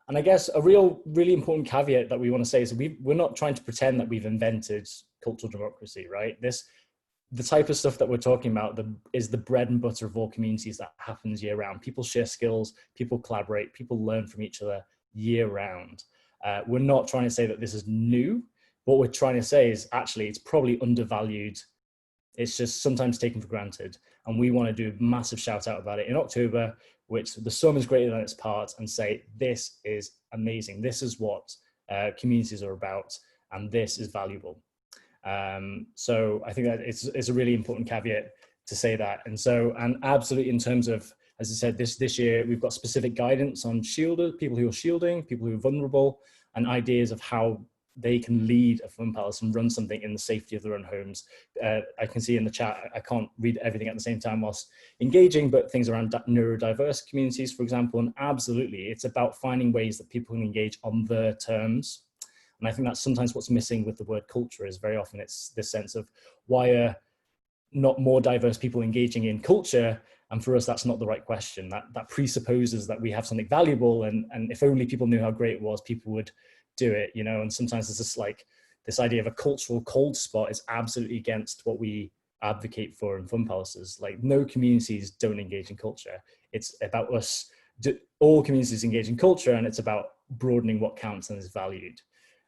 And I guess a really important caveat that we want to say is we're not trying to pretend that we've invented cultural democracy, right? The type of stuff that we're talking about is the bread and butter of all communities that happens year round. People share skills, people collaborate, people learn from each other year round. We're not trying to say that this is new. What we're trying to say is actually it's probably undervalued. It's just sometimes taken for granted. And we want to do a massive shout out about it in October, which the sum is greater than its parts, and say, this is amazing. This is what communities are about, and this is valuable. So I think that it's a really important caveat to say that. And absolutely, in terms of, as I said, this year, we've got specific guidance on shielders, people who are shielding, people who are vulnerable, and ideas of how they can lead a Fun Palace and run something in the safety of their own homes. I can see in the chat, I can't read everything at the same time whilst engaging, but things around neurodiverse communities, for example, and absolutely, it's about finding ways that people can engage on their terms. And I think that's sometimes what's missing with the word culture, is very often it's this sense of why are not more diverse people engaging in culture? And for us, that's not the right question. That presupposes that we have something valuable, and if only people knew how great it was, people would do it, you know. And sometimes it's just like this idea of a cultural cold spot is absolutely against what we advocate for in Fun Palaces. Like, no communities don't engage in culture. It's about us, all communities engage in culture, and it's about broadening what counts and is valued.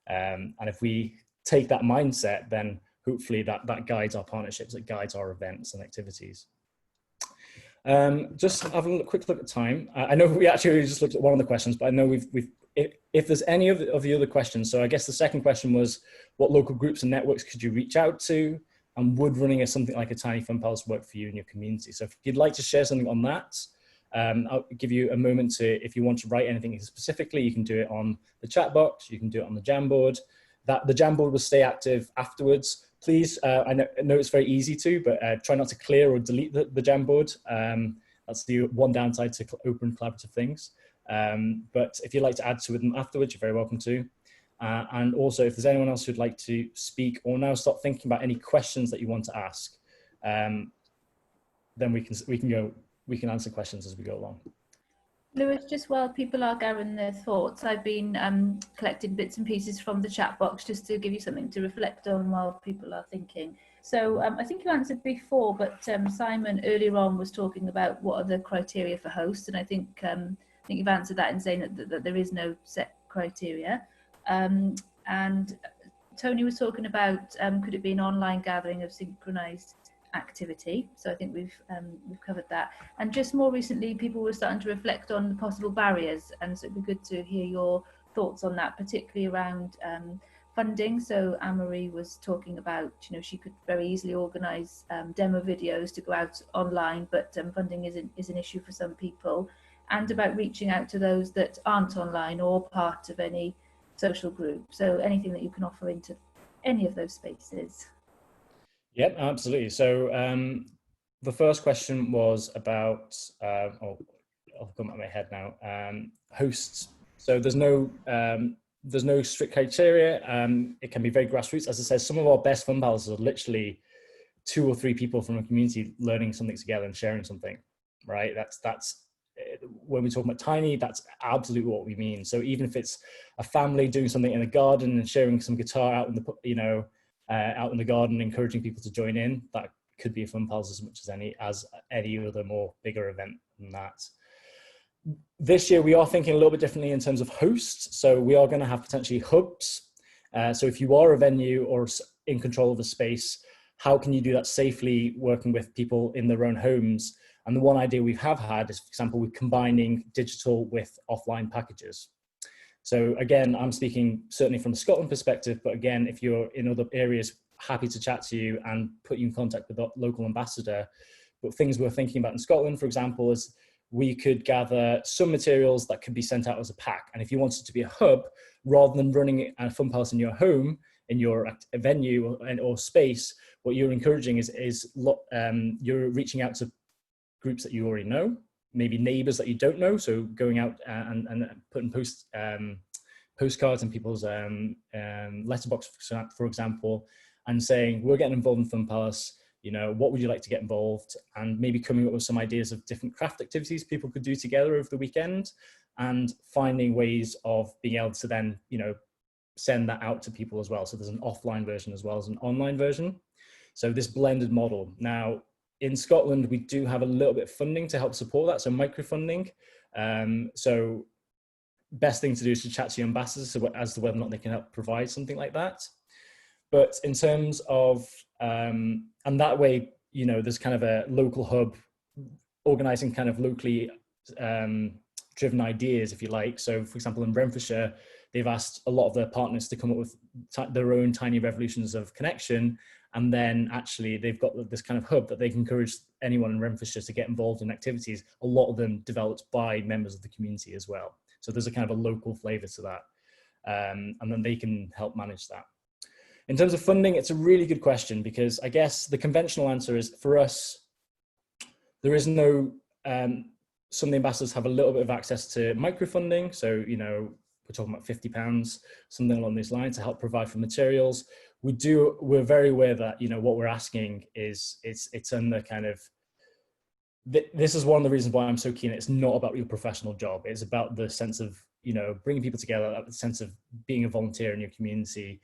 And if we take that mindset, then hopefully that guides our partnerships, it guides our events and activities. Just having a quick look at time. I know we actually just looked at one of the questions, but I know if there's any of the other questions. So I guess the second question was, what local groups and networks could you reach out to? And would running something like a tiny Fun Palace work for you in your community? So if you'd like to share something on that, I'll give you a moment to, if you want to write anything specifically, you can do it on the chat box, you can do it on the Jamboard. The Jamboard will stay active afterwards. Please, I know it's very easy to, but try not to clear or delete the Jamboard. That's the one downside to open collaborative things. But if you'd like to add to them afterwards, you're very welcome to. And also, if there's anyone else who'd like to speak or now start thinking about any questions that you want to ask, then we can answer questions as we go along. Lewis, just while people are gathering their thoughts, I've been collecting bits and pieces from the chat box just to give you something to reflect on while people are thinking. So I think you answered before, but Simon earlier on was talking about what are the criteria for hosts, and I think think you've answered that in saying that there is no set criteria. And Tony was talking about could it be an online gathering of synchronized activity? So I think we've covered that. And just more recently, people were starting to reflect on the possible barriers, and so it'd be good to hear your thoughts on that, particularly around funding. So Anne-Marie was talking about, you know, she could very easily organise demo videos to go out online, but funding is an issue for some people, and about reaching out to those that aren't online or part of any social group. So anything that you can offer into any of those spaces. Yep, absolutely. So the first question was about, I'll come out of my head now, hosts. So there's no strict criteria. It can be very grassroots. As I said, some of our best fun palaces are literally 2 or 3 people from a community learning something together and sharing something, right? That's when we talk about tiny, that's absolutely what we mean. So even if it's a family doing something in the garden and sharing some guitar out in the, you know, out in the garden, encouraging people to join in, that could be a fun palace as much as any other more bigger event than that. This year we are thinking a little bit differently in terms of hosts. So we are going to have potentially hubs. So if you are a venue or in control of a space, how can you do that safely, working with people in their own homes? And the one idea we have had is, for example, with combining digital with offline packages. So again, I'm speaking certainly from the Scotland perspective, but again, if you're in other areas, happy to chat to you and put you in contact with the local ambassador. But things we're thinking about in Scotland, for example, is we could gather some materials that could be sent out as a pack. And if you wanted to be a hub, rather than running a fun palace in your home, in your venue or space, what you're encouraging is you're reaching out to groups that you already know, maybe neighbors that you don't know. So going out and putting postcards in people's letterbox, for example, and saying, we're getting involved in Fun Palace, you know, what would you like to get involved? And maybe coming up with some ideas of different craft activities people could do together over the weekend, and finding ways of being able to then, you know, send that out to people as well. So there's an offline version as well as an online version. So this blended model. Now, in Scotland, we do have a little bit of funding to help support that, so microfunding. So best thing to do is to chat to your ambassadors as to whether or not they can help provide something like that. But in terms of, and that way, you know, there's kind of a local hub organizing kind of locally driven ideas, if you like. So for example, in Renfrewshire, they've asked a lot of their partners to come up with their own tiny revolutions of connection. And then actually they've got this kind of hub that they can encourage anyone in Renfrewshire to get involved in activities, a lot of them developed by members of the community as well. So there's a kind of a local flavor to that. And then they can help manage that. In terms of funding, it's a really good question, because I guess the conventional answer is, for us, there is no, some of the ambassadors have a little bit of access to microfunding. So, you know, we're talking about £50, something along these lines, to help provide for materials. We're very aware that, you know, what we're asking is, it's in the kind of, this is one of the reasons why I'm so keen. It's not about your professional job. It's about the sense of, you know, bringing people together, the sense of being a volunteer in your community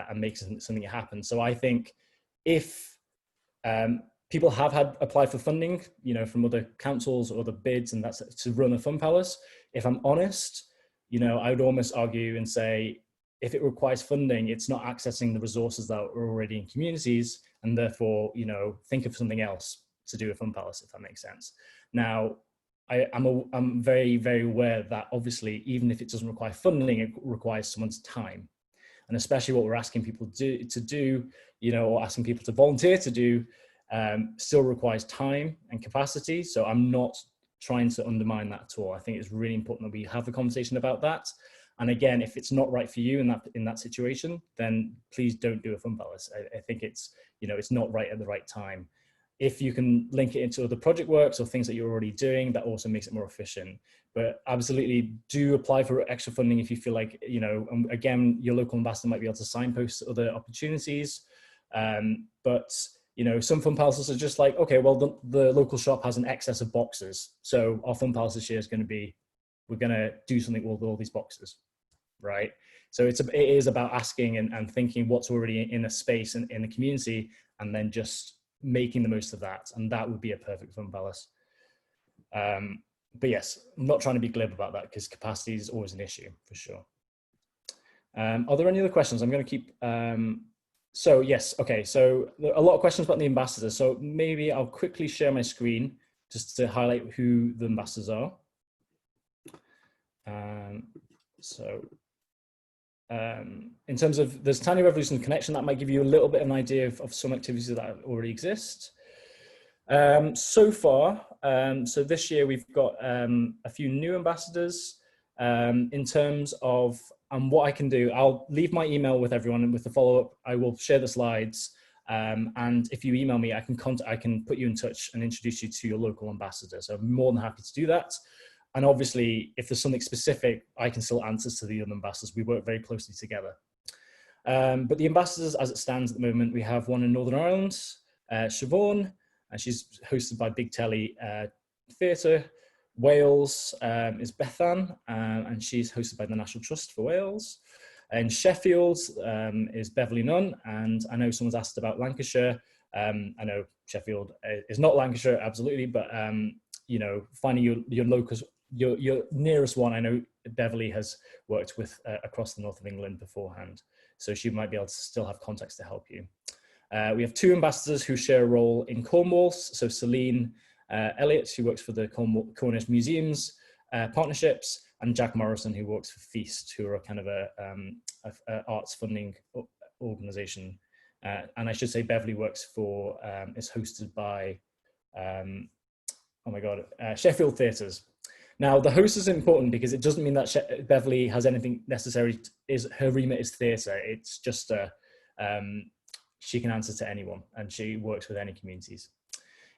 and making something happen. So I think if people have applied for funding, you know, from other councils or other bids, and that's to run a fun palace, if I'm honest, you know, I would almost argue and say, if it requires funding, it's not accessing the resources that are already in communities, and therefore, you know, think of something else to do a fun palace, if that makes sense. Now, I'm very, very aware that obviously, even if it doesn't require funding, it requires someone's time. And especially what we're asking people to do, you know, or asking people to volunteer to do, still requires time and capacity. So I'm not trying to undermine that at all. I think it's really important that we have a conversation about that. And again, if it's not right for you in that situation, then please don't do a fun palace. I think it's, you know, it's not right at the right time. If you can link it into other project works or things that you're already doing, that also makes it more efficient. But absolutely do apply for extra funding if you feel like, you know, again, your local ambassador might be able to signpost other opportunities. But, you know, some fun palaces are just like, okay, well, the local shop has an excess of boxes. So our fun palace this year is going to be, we're going to do something with all these boxes, right? So it is about asking and thinking what's already in a space and in the community, and then just making the most of that. And that would be a perfect fun palace. but yes, I'm not trying to be glib about that because capacity is always an issue for sure. Are there any other questions? I'm going to keep, so yes, okay, so there are a lot of questions about the ambassadors. So maybe I'll quickly share my screen just to highlight who the ambassadors are. In terms of, there's Tiny Revolution Connection, that might give you a little bit of an idea of some activities that already exist. So far, so this year we've got a few new ambassadors. In terms of what I can do, I'll leave my email with everyone, and with the follow-up, I will share the slides. And if you email me, I can put you in touch and introduce you to your local ambassador. So I'm more than happy to do that. And obviously, if there's something specific, I can still answer to the other ambassadors. We work very closely together. But the ambassadors, as it stands at the moment, we have one in Northern Ireland, Siobhan, and she's hosted by Big Telly Theatre. Wales is Bethan, and she's hosted by the National Trust for Wales. In Sheffield is Beverly Nunn, and I know someone's asked about Lancashire. I know Sheffield is not Lancashire, absolutely, but you know, finding your locus, your nearest one. I know Beverly has worked with across the north of England beforehand, so she might be able to still have contacts to help you. We have two ambassadors who share a role in Cornwall. So Celine Elliott, who works for the Cornish Museums Partnerships, and Jack Morrison, who works for Feast, who are kind of a arts funding organization. And I should say Beverly works for, is hosted by, oh my God, Sheffield Theatres. Now, the host is important because it doesn't mean that Beverly has anything necessary, her remit is theatre. It's just she can answer to anyone, and she works with any communities.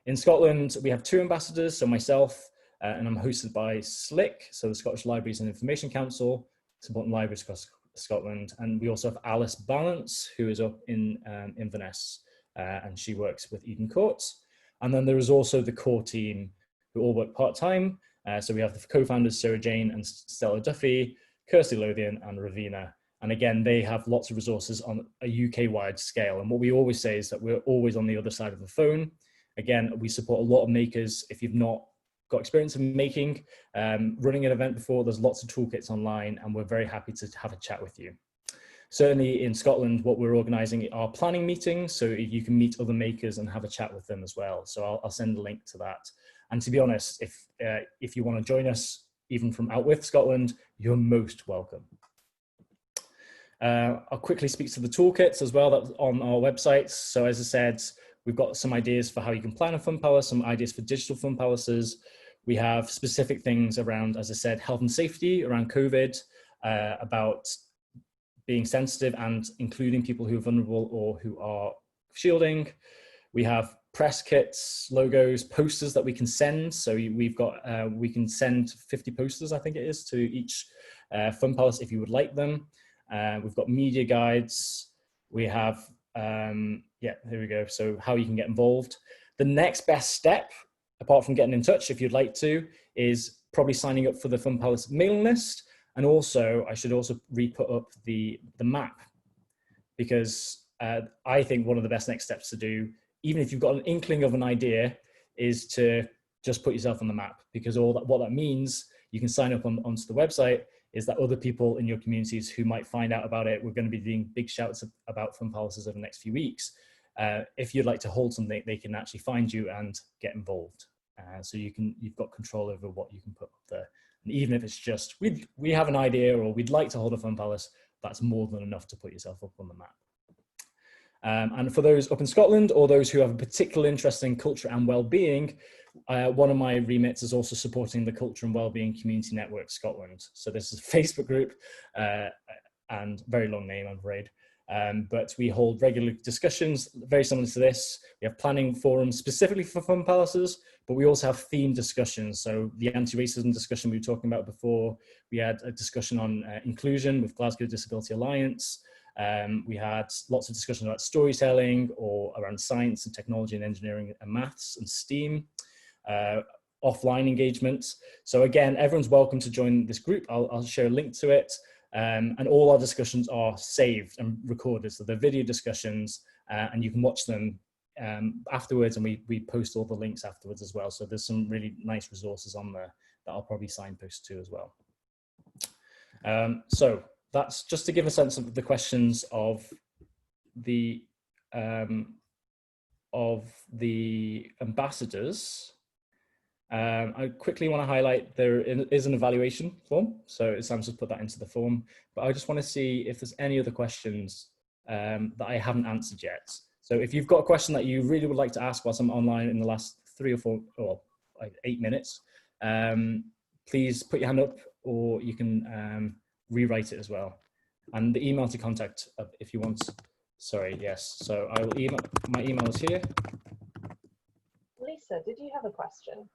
In Scotland, we have two ambassadors, so myself, and I'm hosted by SLIC, so the Scottish Libraries and Information Council, supporting libraries across Scotland. And we also have Alice Balance, who is up in Inverness, and she works with Eden Court. And then there is also the core team who all work part-time. So we have the co-founders, Sarah Jane and Stella Duffy, Kirsty Lothian and Ravina. And again, they have lots of resources on a UK-wide scale. And what we always say is that we're always on the other side of the phone. Again, we support a lot of makers. If you've not got experience in making, running an event before, there's lots of toolkits online, and we're very happy to have a chat with you. Certainly in Scotland, what we're organising are planning meetings, so you can meet other makers and have a chat with them as well. So I'll send a link to that. And to be honest, if you want to join us, even from out with Scotland, you're most welcome. I'll quickly speak to the toolkits as well that's on our websites. So as I said, we've got some ideas for how you can plan a fun palace, some ideas for digital fun palaces. We have specific things around, as I said, health and safety around COVID, about being sensitive and including people who are vulnerable or who are shielding. We have press kits, logos, posters that we can send. So we've got, we can send 50 posters, I think it is, to each fun palace if you would like them. We've got media guides. We have, yeah, here we go. So how you can get involved. The next best step, apart from getting in touch, if you'd like to, is probably signing up for the Fun Palace mailing list. And also, I should also re-put up the map, because I think one of the best next steps to do, even if you've got an inkling of an idea, is to just put yourself on the map, because what that means, you can sign up onto the website, is that other people in your communities who might find out about it, we're going to be doing big shouts about Fun Palaces over the next few weeks. If you'd like to hold something, they can actually find you and get involved. So you've got control over what you can put up there. And even if it's just, we have an idea, or we'd like to hold a Fun Palace, that's more than enough to put yourself up on the map. And for those up in Scotland, or those who have a particular interest in culture and well-being, one of my remits is also supporting the Culture and Wellbeing Community Network Scotland. So this is a Facebook group, and very long name, I'm afraid. But we hold regular discussions very similar to this. We have planning forums specifically for Fun Palaces, but we also have themed discussions. So the anti-racism discussion we were talking about before, we had a discussion on inclusion with Glasgow Disability Alliance. We had lots of discussions about storytelling, or around science and technology and engineering and maths and STEAM, offline engagements. So again, everyone's welcome to join this group. I'll share a link to it. And all our discussions are saved and recorded. So they're video discussions, and you can watch them afterwards, and we post all the links afterwards as well. So there's some really nice resources on there that I'll probably signpost to as well. So that's just to give a sense of the questions of the ambassadors. I quickly want to highlight there is an evaluation form, so Sam's just put that into the form, but I just want to see if there's any other questions that I haven't answered yet. So if you've got a question that you really would like to ask whilst I'm online in the last 3 or 4 or like 8 minutes, please put your hand up, or you can rewrite it as well. And the email to contact if you want. Sorry, yes. So I will email, my email is here. Lisa, did you have a question?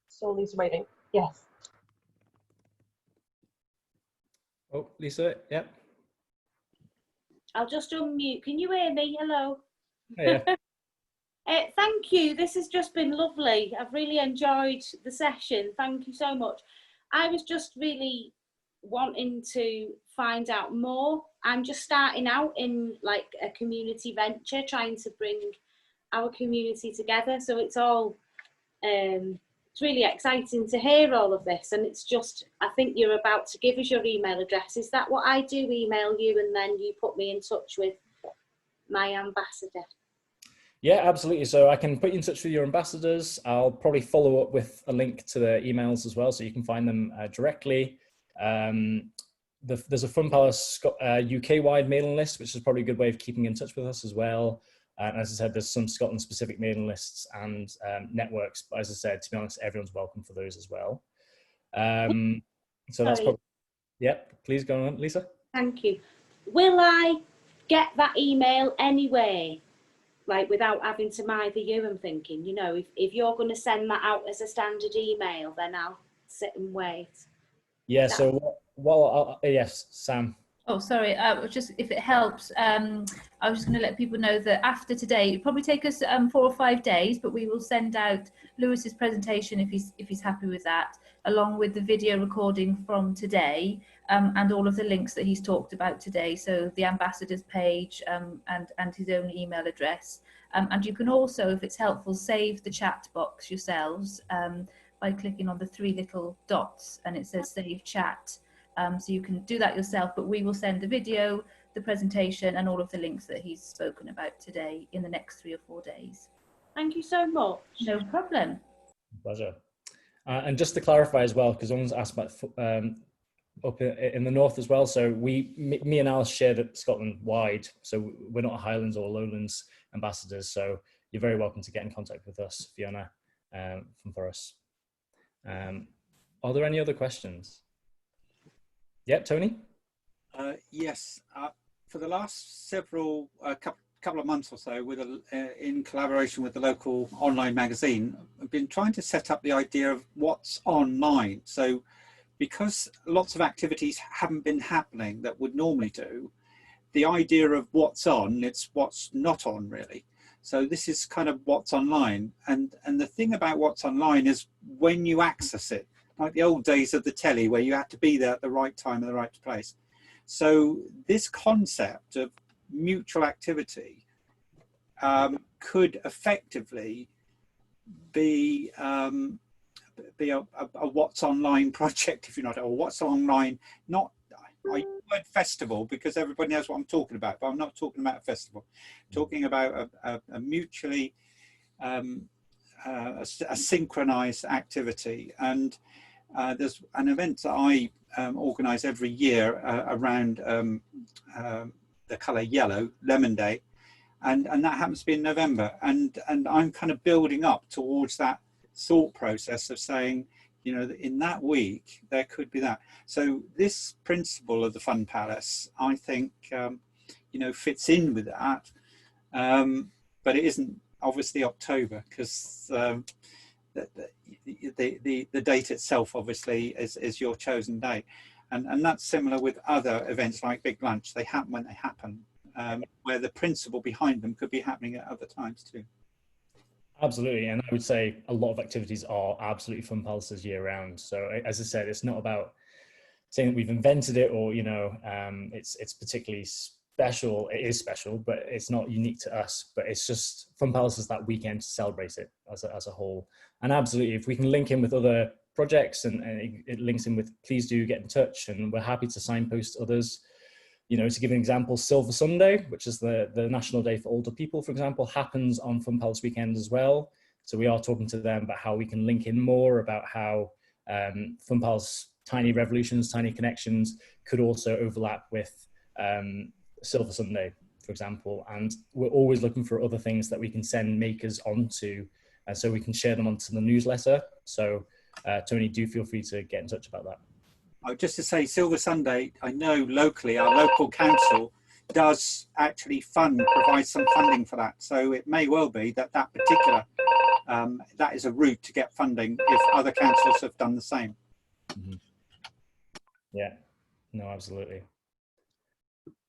So Lisa waiting. Yes. Oh, Lisa, yep. I'll just unmute. Can you hear me? Hello. Yeah. Thank you. This has just been lovely. I've really enjoyed the session. Thank you so much. I was just really wanting to find out more. I'm just starting out in like a community venture, trying to bring our community together. So it's all, it's really exciting to hear all of this. And it's just, I think you're about to give us your email address. Is that what I do? Email you and then you put me in touch with my ambassador? Yeah, absolutely. So I can put you in touch with your ambassadors. I'll probably follow up with a link to the emails as well, so you can find them directly. There's a Fun Palace UK-wide mailing list, which is probably a good way of keeping in touch with us as well. As I said, there's some Scotland-specific mailing lists and networks, but as I said, to be honest, everyone's welcome for those as well. So that's probably, yep, please go on, Lisa. Thank you. Will I get that email anyway? Like without having to mither you? I'm thinking, you know, if you're going to send that out as a standard email, then I'll sit and wait. Yeah, so, well, yes, Sam. Oh, sorry. Just if it helps, I was just going to let people know that after today, it'll probably take us 4 or 5 days, but we will send out Lewis's presentation if he's happy with that, along with the video recording from today, and all of the links that he's talked about today. So the ambassador's page and his own email address. And you can also, if it's helpful, save the chat box yourselves by clicking on the 3 little dots, and it says save chat. So you can do that yourself, but we will send the video, the presentation, and all of the links that he's spoken about today in the next 3 or 4 days. Thank you so much. No problem. Pleasure. And just to clarify as well, because someone's asked about up in the north as well. So me and Alice share that Scotland wide. So we're not Highlands or Lowlands ambassadors. So you're very welcome to get in contact with us, Fiona, from Forest. Are there any other questions? Yep, Tony? Yes, for the last several couple of months or so, with in collaboration with the local online magazine, I've been trying to set up the idea of what's online. So because lots of activities haven't been happening that would normally do, the idea of what's on, it's what's not on really. So this is kind of what's online. And the thing about what's online is when you access it, like the old days of the telly where you had to be there at the right time in the right place. So this concept of mutual activity could effectively be a what's online project, if you're not, or what's online, not, I use the word festival because everybody knows what I'm talking about, but I'm not talking about a festival. I'm talking about a mutually, a synchronized activity. And there's an event that I organise every year around the colour yellow, Lemon Day, and that happens to be in November. And I'm kind of building up towards that thought process of saying, you know, in that week there could be that. So this principle of the Fun Palace, I think, you know, fits in with that, but it isn't obviously October because the date itself obviously is your chosen date, and that's similar with other events like Big Lunch. They happen when they happen, where the principle behind them could be happening at other times too. Absolutely, and I would say a lot of activities are absolutely Fun Palaces year round. So as I said, it's not about saying that we've invented it or, you know, it's particularly special. It is special, but it's not unique to us. But it's just Fun Palace is that weekend to celebrate it as a whole. And absolutely, if we can link in with other projects and it links in with, please do get in touch, and we're happy to signpost others. You know, to give an example, Silver Sunday, which is the National Day for Older People, for example, happens on Fun Palace weekend as well. So we are talking to them about how we can link in more about how Fun Palace tiny revolutions, tiny connections could also overlap with Silver Sunday, for example. And we're always looking for other things that we can send makers onto, so we can share them onto the newsletter. So Tony, do feel free to get in touch about that. Just to say, Silver Sunday, I know locally our local council does actually provide some funding for that. So it may well be that that particular, that is a route to get funding if other councils have done the same. Mm-hmm. Yeah, no, absolutely.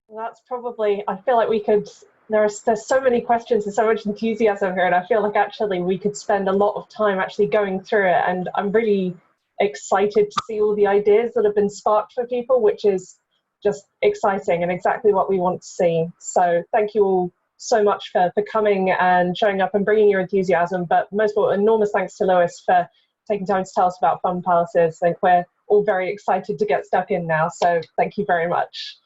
Well, that's probably, I feel like we could, there's so many questions and so much enthusiasm here, and I feel like actually we could spend a lot of time actually going through it, and I'm really excited to see all the ideas that have been sparked for people, which is just exciting and exactly what we want to see. So thank you all so much for coming and showing up and bringing your enthusiasm, but most of all, enormous thanks to Lewis for taking time to tell us about Fun Palaces. I think we're all very excited to get stuck in now, so thank you very much.